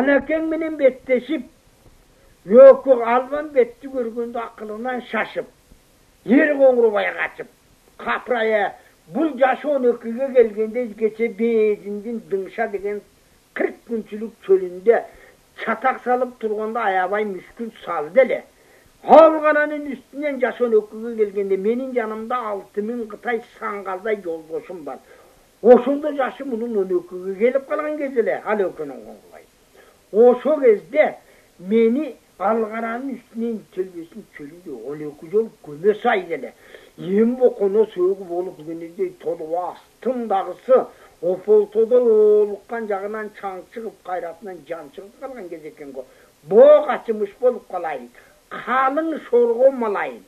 Anaken menen betteşip, yok alban betti görgünde akılından şaşıp, yer Qoңурбай kaçıp, kapraya, bu yaşı 12'ye gelgende geçe bezinden dыңşa degen 40 günçülük çölünde çatak salıp turganda ayabay müşkül saldı ele. Halgaranın üstünden yaşı 12'ye gelgende menin yanımda 6000 Kıtay sangalda yoldaşım var. Oşunda yaşı bunun 12'ye gelip kalan gezele, Halökünün Qoңурбай. Oşo gezde meni Algaranın üstünden tölbesin çölünde 12 yol göme saydı. Yem bokona söğüp olup günüde tolu astım dağısı opoltodan olukkan жағынан çaң çıkıp kayratından can çıkıp kalgan gezeken go. Boğ açmış bolup kalayın. Kalın şorgo malayın.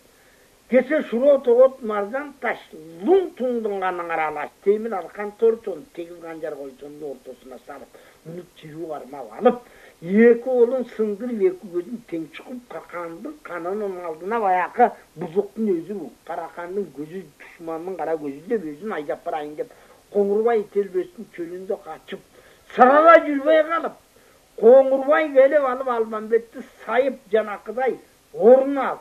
Kese şuro toğut marzan taş lung tundun kanın aralaş. Temin arkan tortun tegiz ganjar koytonun ortasına sarıp. Bunu çiru varma alıp. Екі olun sındır, екі gözün teң çıkıp Karakandı kanının aldına bayakı buzuktun özü bu. Karakandın gözü düşmanının kara gözü de özün aydap barayın dep. Qoңурбай telbesin çölünde kaçıp sırala yürübey kalıp. Qoңурбай gelip alıp Almanbetті sayıp janakıday oruna,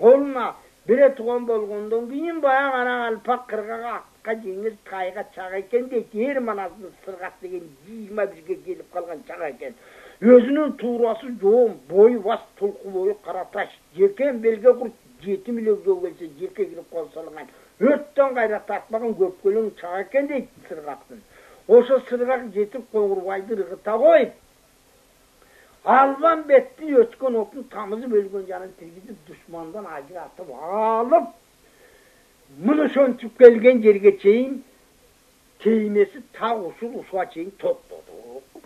koluna bire tuğan bolgondan keyin baya kara alpak kırgaga akka jеңil tayga çağa eken de yer manasını sırgat degen 21'ge gelip kalgan çağa eken. Özünün tuğrası yoğun, boyu vas, tulku boyu karataş. Jeken belge kurt 7 milyon gelse jeke girip kolsalıngan. Ötten gayrat atmağın köpkölün çağa eken de sırgaktın. Oşo sırgak jetip Qoңурбайды ırgıta koyup, Almanbetті ötken okun tamızı bölgön janın tirgizip düşmandan ajıratıp alıp, bunu söntüp gelgen jerge çeyin, keymesi ta usul usua çeyin topladı.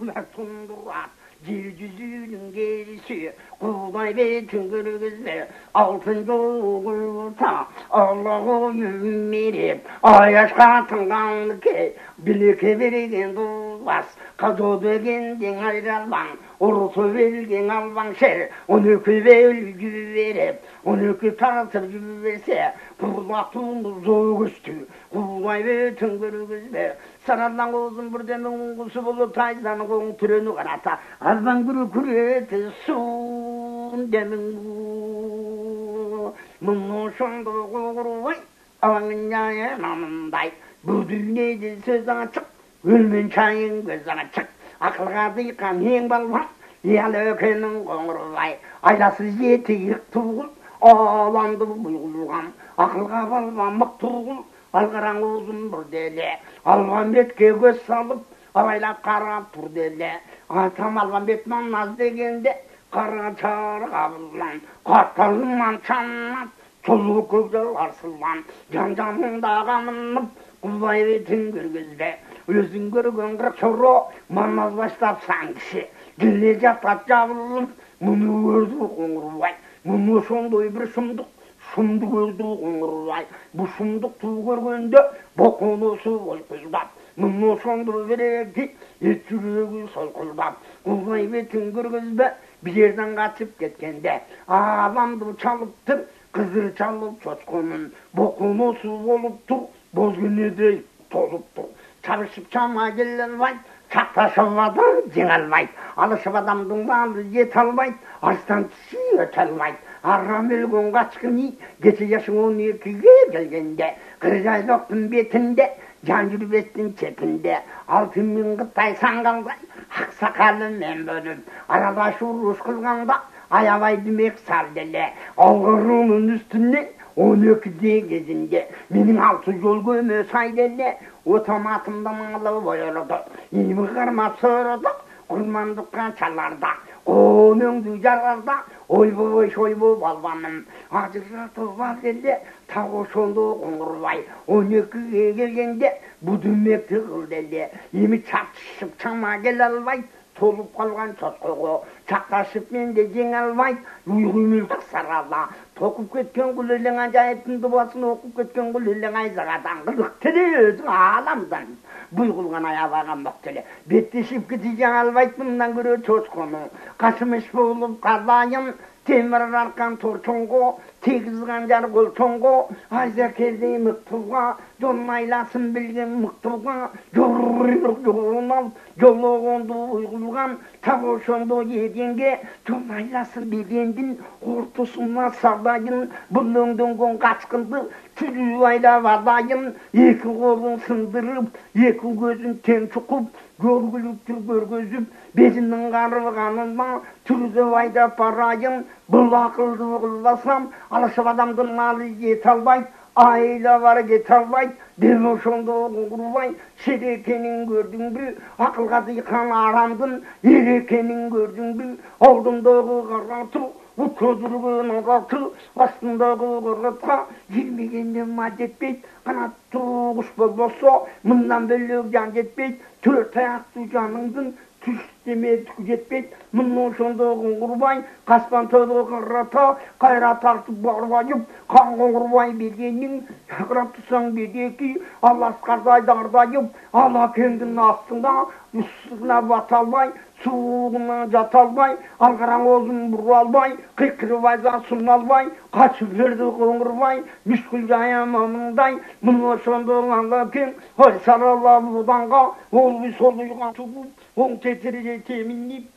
Ular tundurat. Yüzünün gerisi, Qoңурбай betin kırgızdı, altın yolgulta, Allah'ı yün verip, ayaş katınganlı ki, bilike vergen dolbas, kadodu gendin ayralvan, urutu vergen alvan şer, 12 bölgü verip, 12 tartır verse, Kurlatın zor üstü, Qoңурбай betin kırgızdı, Sarallan olsun bir demin kusu bulup tayzanı koğun türünü karata. Alban gürü küreti sun demin bu. Mımnu şundu Qoңурбай, alanın yanımday. Bu dünyada söz açık, ölmen çayın göz açık. Akılga dıykan hen balvan, yal ökenin Qoңурбай. Aylasız yeti yık tuğul, alandı buygulgan. Akılga balvan mık tuğul. Algaran uzun bir deli, Almanbetke göz salıp, avaylap karap tur deli. Atam Almanbet manmaz degende, kara çağır kabıllan, katalımman çanlat, çoluğu kökler arsıllan, can-canında kanınıp, Qoңурбай betin kırgızdı. Özün görgün kırk çoru, manmaz başlap sankişi, gille jatat jabılып, bunu ördü Qoңурбай, bunu şondoy bir şumduk. Şumduk ördü Qoңурбай. Bu şumduk tuğ görgönde bokunusu olkuldap. Mımnu şondur vereki et yürüyü solkuldap. Qoңурбай betin kırgızdı bir yerden kaçıp ketkende. Alamdı çalıptır kızır çalıp çotkunun. Bokunusu oluptur bozgünüde toluptur. Çalışıp çama gelelvay. Çaktaşıvadan jеңalvay. Alışıp adamdың bağlı jet alvay. Arslan kişi ötelvay. Arram ölgün kaçkını geçe yaşın 12'ye gelgende. Kırjayloktun betinde, can yürübestin çepinde. 6000 Kıtay sangalday, hak sakallı men bölüp. Aradaş uruş kılganda, ayavay dümek sardele. Algırının üstünden 12'de gezinde. Menin 6 yol gömü saydele. Otomatımda malı boyaladı. İmi kırma sığırdı, kurmandıkkan çalardı. Önündü jarlarda, oyboy şoybo balvanım. Acıratı var dedi, tağı şondu Qoңурбай. 12'ye gelgende, bu dümmekti kıl dedi. Emi çarpışıp çama gel alvay, tolup kalgan çotkoğu. Çaktaşıp men de jeng alvay, uygu mültük sarala. Tokup ketken gülülen acayiptin dubasını okup ketken gülülen ayzagadan. Kılıktırı özün alamdan. Buygulgan ayabagan baktele. Betleşip gideceğin alvayt bundan göre çocukunu. Kaçmış bulup karlayın, темір арқан торчонго, тегіз қанжар қолчонго, айза келдей мықтылға, жолын айласын білген мықтылға, жолын жолығынды ұйғылған, тағошонды еденге, жолын айласын білгендін, ортысына сардайын, бұлыңдың көн қачқынды, түзу айда вадайын, екі қолын сындырып, екі көзін тең чұқып, көргіліктір көргізіп, безінің қарылғанына түрді айда парайын, бұл ақылды ұғыласам, алашып адамдың малы ет албайды, айла бар кет албайды, дем ошонды ұғырбай, шерекенің көрдің бі, ақылға дыйқан арамдың, ерекенің көрдің бі, алдыңдағы қарату, көдірген арату, астындағы қаратқа, желмегенде ма жетпейді, қанатты құш болса, мұндан бөлек жан жетпейді, төрт аяқты жаныңдың, түстеме түк жетпейді, мұның ошондығын құрбай, қаспан төді қырата, қайра тартып барбайып, қанғын құрбай бергенің, қырап тұсаң бедеки, аласқардай дардайып, ала кеңдің астында, үстігіне баталбай, суығына жаталбай, алғараң өзін бұр албай, қиқырып айза сұн албай, қачып жерді қоңырбай, мүшкіл жаяманыңдай, мұны ошондығын ала кең, ой сарала бұданға, ол бір сол ұйған тұғып, оң кетірге темініп.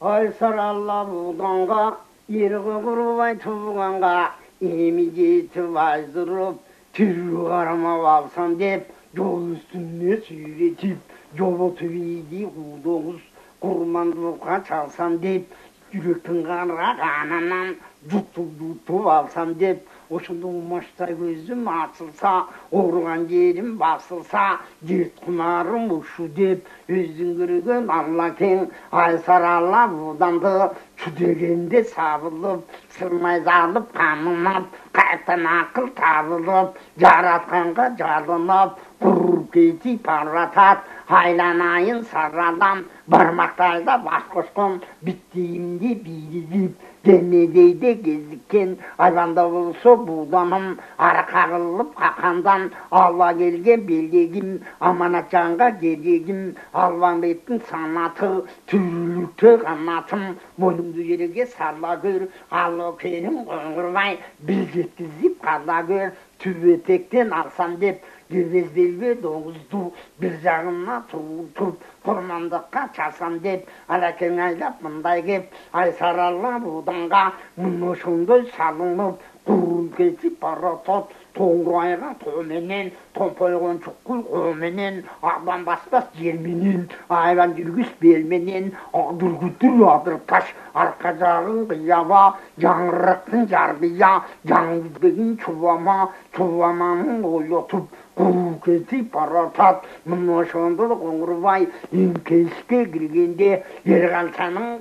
Ой сарала бұданға, ерігі құрбай тұғанға, емі жетіп айздырып, түрі қарамап алсам деп, жол үстіне сүйретіп, жолы түбейді құдоғыз, құрмандылыққа çalsam деп, жүректің қарағанынан жұтып алсам деп, ошондың маштай көзім açılsa, орған жерім басылса, дерт құнарым ұшу деп, өздің көрген алла кең, айсарала бұданды, жүдегенде сабылып, сырмай залып қамынап, қайтан ақыл табылып, жаратқанға жалынып, құрып кетіп паратат, айланайын сарадам, бармақтайда бас қосқым, біттейімде бейдеп, демедейде кезіккен, айванда болса бұлданым, ара қағылып қақандан, алла келген белдегім, аманат жанға керегім, алван беттің санаты, түрілікті қанатым, мойнымды жерге сарла көр, алла керім қоңырбай, бір жеткізіп қала көр, түбетектен алсам деп, Гевезделге доғызду, бір жағына тұр, құрмандыққа часам деп, әләкең айлап мұндай кеп, айсаралла бұданға, мұны шындай салынып, құрын кетіп баратат, тоңғы айға томенен, томпойған чұққыл қоменен, ағдан баспас жерменен, айван жүргіс белменен, ағдыр-күтір адыр-таш, арқа жағын қияба, жаңырықтың жарбия, жаңызбегін чувама, чуваманың ойлотып, құру кетіп баратат, мұны шонды қоңырбай, емкеске кіргенде, ерғансаның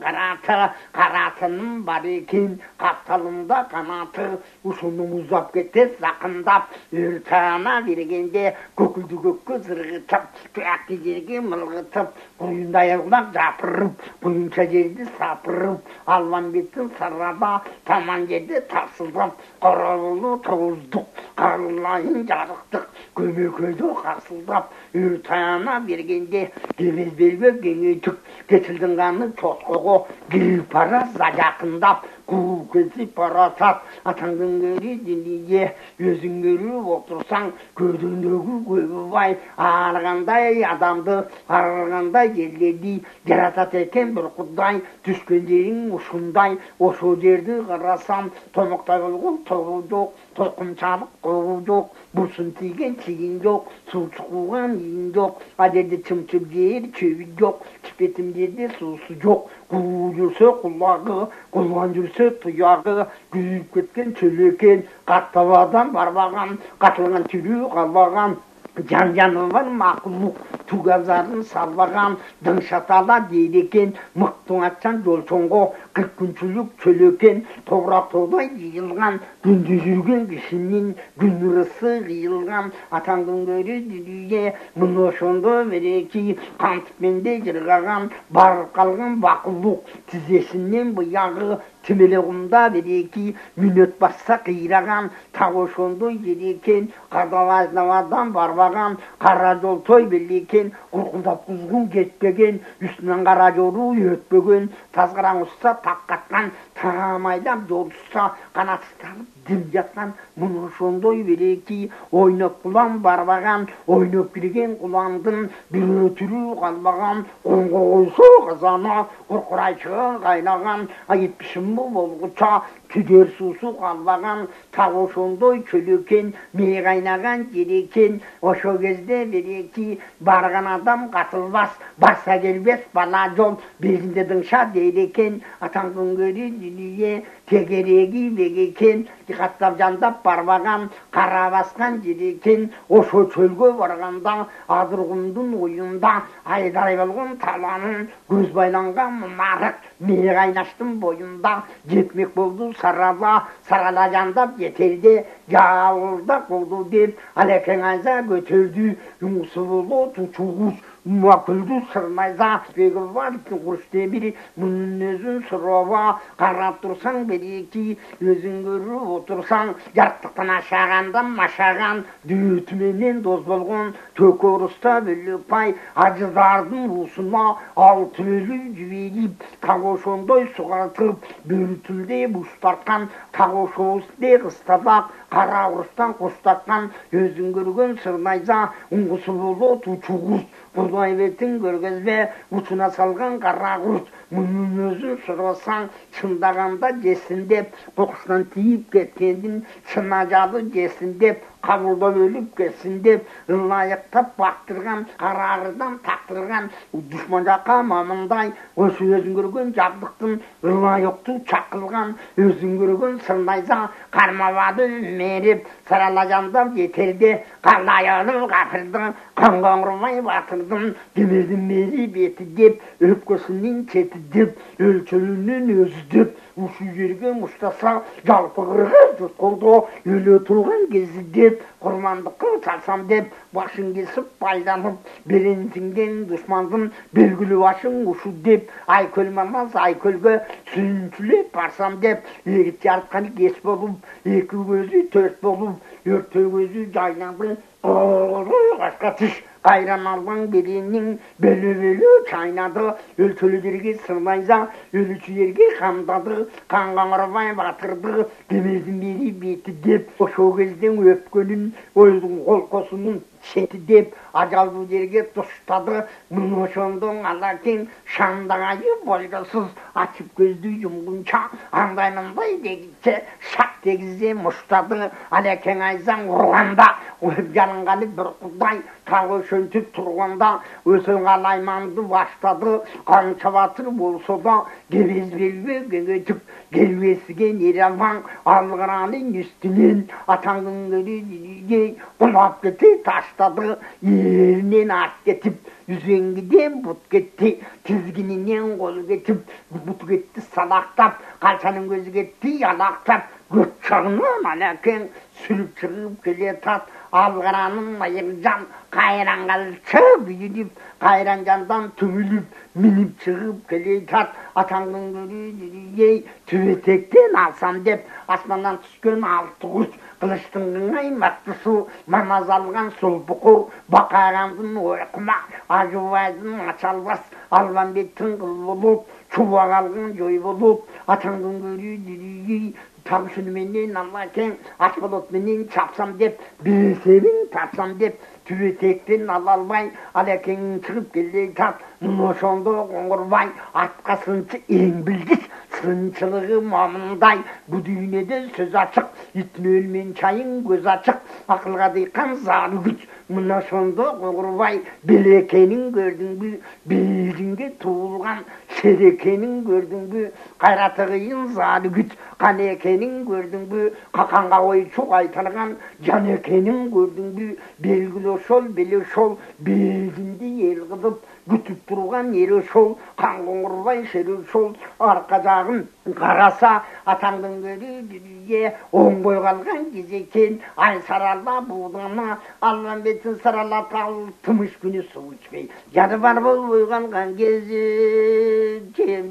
қаратының бар екен, қапталында қанаты, ұшының ұзап кетес зақындап, өртана бергенде, көкілді көкке зырғытып, тұяқты жерге мылғытып, құйында аяғынан жапырып, құйынша жерді сапырып, алван беттің саррада, таман жерді тарсылдап, қарауылы тоғыздық, қарылайын жарықтық, көмекөйді қарсылдап, өртана бергенде, кемезбелге кеңейтік, кетілдің ғаны чотқоғы, келіп пара жақындап, құл кетіп парасат, атаңдың көрі денеге, өзің көріп отырсаң, көдіңдегі көбі бай, арғандай адамды, арғандай елгеді, жаратат екен бір құдай, түскендерің ұшындай, осы жерді қарасам, томықтай болғын тоғы жоқ, тоқымшалық қоғы жоқ, бұрсын тиген тиген жоқ, су шығуған ең жоқ, адерде чымчып жер чөбі жоқ, кіпетімдерде сусы жоқ, құл жүрсе құлағы, құлған жүрсе тұяғы, күйіп кеткен чөлекен, қаттабадан барбаған, қатылған түрі қалбаған, жан-жаны бар мақұлық, тугазарын салбаған, дыңшатала дейдекен, мықтың атсан жолчонға, қыркүншілік чөлекен, топырақ тодай жиылған, күнде жүрген кішінен, күн ұрысы қиылған, атаңдың көрі дүрге, мұны шонды береки, қантыпменде жырғаған, барып қалған бақұлық, тізесінен бұяғы, Тимелеғымда береки мүнөт басса қираған, тағошондой жерекен, қадалазнавадан барбаған, қара жол той белекен, құрқылдап құзғын кетпеген, үстінен қара жору өтпеген, тазғараң ұста таққатқан, тағамайдам жолсса қанатыстанып дім жатқан, мұны шондой береки, ойнап құлан барбаған, ойнап кірген құландың бір өтірі қалбаған, қонға қойсы қазана, құрқырайшы қайнаған, айтпішім болғыча, түдер сусу қалбаған, тағы шондой чөлекен, ме қайнаған жерекен, ошо кезде береки, барған адам қатылбас, барса келбес бала жол, безінде дыңша дейрекен, атаң күнгері дүние, тегереги бегекен, диқаттап жандап барбаған, қара басқан жерекен, ошо чөлгө барғанда, адырғымдың ойында, айдай болған таланын, көз байланған мұнарық, ме қайнаштың бойында, жетмек болды сарала, сарала жандап жетерде, жауырда қолды деп, алекең айза көтерді, жұмысы болды тұчуғыз, Muakıldı sırmayza, peki var ki kuş demiri, bunun özün sırova, qarap dursan belki, özün görüp otursan, yartıqtan aşağıdan maşağın, düğütmenen doz bolğun, tök orusta bölük pay, acıdardın rusuna, altı ölü cüvelip, tağoşondoy suğatıp, börütülde buştartkan, tağoşoğuzde kıstabak, qara urustan koştatkan, özün görgön sırmayza, ungusu bolu tuçuğuz, Құдайбетін көргізбе, ұшына салған қара құрт, мұның өзін сұрасаң, шындағанда жесін деп, қоқыстан тиіп кеткендің, шына жады жесін деп, қабылдап өліп кетсін деп, лайықтап бақтырған, қарағырдан тақтырған, дұшман жаққа мамындай, осы өзін көрген жабдықтың, лайықты чақылған, өзін көрген сырнайза, қармавады меріп, сарала жандап жетерде, қалайылып қапырды, қаңғаңырмай батырдым, демедім мері беті деп, өпкөсінен кеті деп, өлчөлінен өзі деп, ұшы жерге мұштаса, жалпы қырғы жұт қолды, өлі тұрған кезі деп, құрмандыққа салсам деп, башын кесіп пайданып, беренсінген дұшмандың белгілі башын ұшу деп, айкөл мамаз айкөлге сүйінтілеп барсам деп, егіт жарытқан кес болып, екі көзі төрт болып, өртеу көзі жайнады, қашқа түш, қайран алған береннің бөлі-бөлі чайнады, өлтөлілерге сырнайза, өлічілерге қамдады, қанғаңырбай батырды, демезін бері беті деп, ошо кезден өпкөнін, ойдың қол қосының шеті деп, ажалды жерге тұштады, мұны ошондың алакен, шандағайы бойдасыз, açıp көзді жұмғынша, аңдай-мындай дегітсе, шақ дегізде мұштады, алекең айзан ұрғанда, жалынғаны бір құдай, тағы шөнтіп тұрғанда, өсін қалайманды баштады, қанша батыр болса да, кебез белбе кегетіп, келбесіген ераман, алғыраның үстінен, атаңдың көрі құлап кете таштады, ерінен ат кетіп, үзеңгіден бұт кетті, тізгінінен қол кетіп, бұт кетті салақтап, қалшаның көзі кетті ялақтап, көт жағынан алекең сүріп шығып келе тат, алғыраның майыржан, қайран қалшы бүйіліп, қайран жандан түміліп, мініп шығып келе тат, атаңның көрі түбетектен алсам деп, аспаннан түскен алты құс, қылыштың ғыңай мақтысы, мамаз алған сол бұқыр, бақағандың ойқыма, ажуайдың ачалбас, албанбеттің қыл болып, чубақ алған жой болып, атаңның көрі табышыныменен алакең, ашболотменен чапсам деп, бесебін тапсам деп, түбетектен алалбай, алекеңін шығып келдей тап, мұношонды қоңырбай, атқа сыншы ең білгіш, сыншылығы мамындай, бүдүйнеде сөз açık, итін өлмен чайын көз açık, ақылға дейқан зары күч, мұношонды қоңырбай, белекенің көрдің бі, бейрінге туылған, серекенің көрдің бі, қайратығыйын зары күч, қанекенің көрдің бі, қақанға ойчу қайтарған, жанекенің көрдің бі, белгілі шол, белі шол, белгінді ел қыдып, күтіп тұрған ері шол, қаңғыңырбай шері шол, арқа жағын қараса, атаңдың көрі оңбой қалған кезекен, ай сарала бұғдана, алған бетін сарала тал, тымыш күні су ішпей, жады бар бол ойғанған кезекен,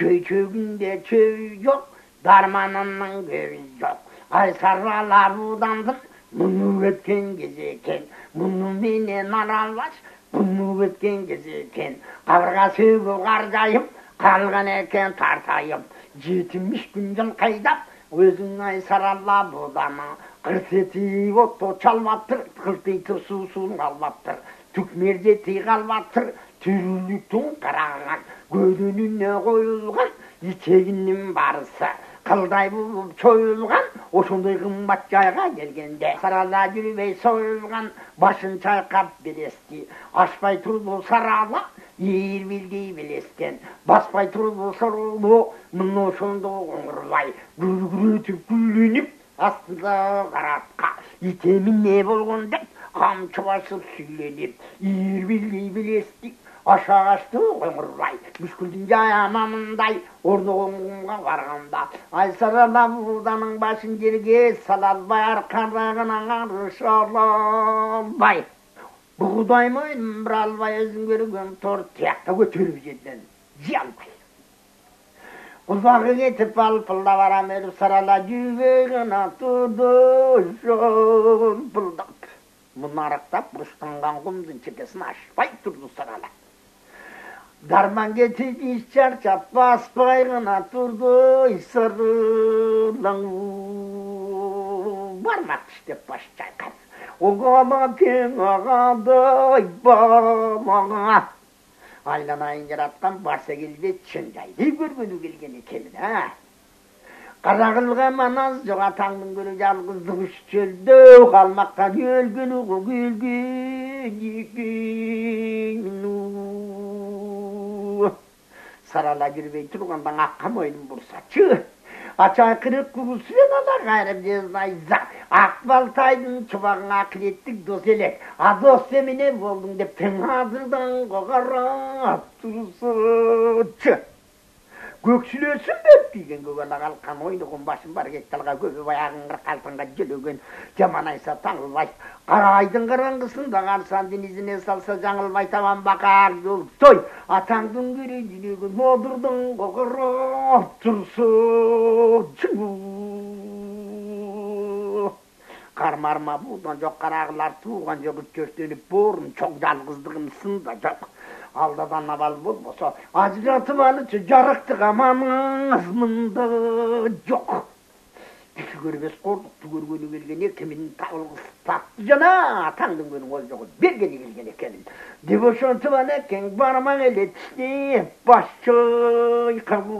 Köyünde köy yok, darmanının köyü yok. Kaysarlar budandır, bunu ötken gezeken. Bunu menen aralaş, bunu ötken gezeken. Kavrgası bu karcayıp, kalgan eken tartayıp. 70 günden kaydap, özün Kaysarlar budana. Kırt eti otto çalmattır, kırt eti susun kalmattır. Tükmerceti kalmattır, türlüktün karağan. Gödününe koyulgan, yiteğinin barısı. Kılday bulup çoyulgan, oşunday kımbat jayga gelgende. Sarala yürübey soyulgan, başın çaykap bileski. Aşpay turdu sarala, yer bildiği bilesken. Baspay turdu sorulu, mın oşundu oңuрлай. Gürgürütüp güllünüp, aslında karatka. Yitemin ne bolgun dep, kamçı basıp süylenip. Yer bildiği bilestik. Aşağı açtı oңuрлай. Müsküldün jayamamınday, ordu oңuңga barganda. Kaysarlar budanın başın жерге салалбай, арқарағынан арыша алалбай. Buğday mıydım bir alбай, özün көрген tor tiyakta götürüp jedden. Jiyalbay. Kulbağı getip alpılda varam edip sarala yüreğine turdu şolpıldap. Bunu araqtap, buruştangan kumdun çekesini aşpay turdu sarala. Darman getip iş çarçap baspaygına turdu sarılan. Barmak iştep baş çaykar. Oğama ken ağaday bamağa. Aylanayın yaratkan barsa gelbet çöndaydı görgünü gelgen ekemin ha. Qaragılga manaz yok atаңдың көрі жалғыздық үш чөлдө қалмақтан өлгені көгелген. Sarala жүрбей тұрғандан аққа мойнын бұрсачы. Açay kırık kurusuyen ala gayrım ceznayza. Akbaltay'dın çubağın aklettik doselek. Ados semine boldun dep ten hazırdan kogarap turusatçı. Göksülösün böp deygen gögana kalkan oynuğun başın bar gektalga göbü bayağın kaltınga jölögen. Jamanaysa tаңылбай. Qara aydın qarаңғысында қарсан denizine salsa жаңылбай табан bakar yol toy. Atаңдың көрі жүрегін одырдың қоғырап тұрсы. Қармарма будан жоқ қарағылар туған жоқ үтчөстөніп борын çok жалғыздығым сында жоқ. Aldadan naval bulmasa acıratım alıcı jarıktık amanız mında yok. Kişi görmez korduk tügürgünü gelgen ekemin tağılgısı taktı jana atаңдың көрін ол жоғы бергені келген екенін. Дебошонты бана кен бармаң елетті башчой қабу.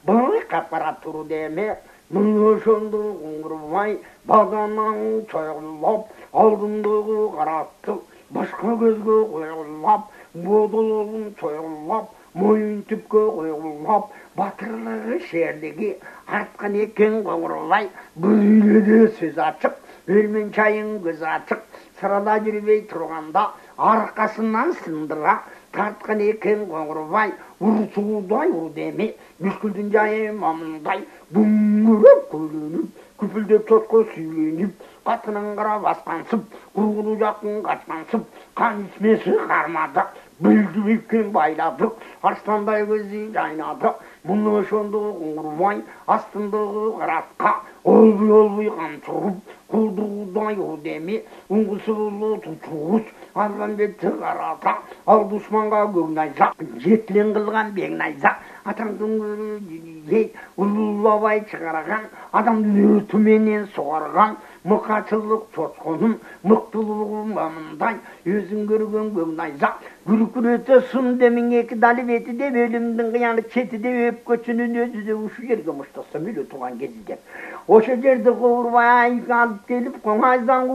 Бұны қапара тұру деме, мұны шонды қоңырмай, баданан çoyullап, алдындағы қаратты, башқа көзге қойылап, бодылығын çoyullап, мойын түпке қойылап, батырлығы шерлігі артқан екен қоңырлай, бұл үйледе сөз açık, өлмен чайын көз açık, сырада жүрбей тұрғанда, арқасынан сындыра, тартқан екен қоңырлай, ұрсудай ұр деме, мүскілдің жайы мамындай, бүңгіріп көленіп, күпілдеп сотқа сүйленіп, қатының қара басқансып, құрғыны жақын қачқансып, қан ішмесі қармады, бүлдібеккен байладық, арстандай көзі жайнады, мұны шонды қоңырбай, астындағы қаратқа, олбый қамшырып, құлдырдай ұр деме, ұңғысы бұлы тұтуғыз, алған бетті қарата, ал дұшманға көңнайза, жетілен қылған бегнайза, атаңдың көрі ұлылабай шығарған, адамды төменен соғарған, мұқачылық сотқоным, мұқтылығым мамындай, өзің көрген көңнайза, күркүрөтө сым демин эки дали бети деп өлүмдүн кыяны чети деп өп көчүнүн өзү де ушу жерге муштаса мүлө туган кези деп ошо жерде куурбай алып келип коңайзан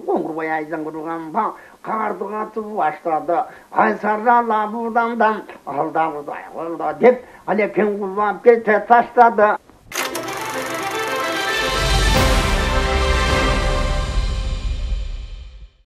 коңурбай айзан курганба карды катып баштады Kaysarlar budandan aldağıday oldu деп алекен кулап кете таштады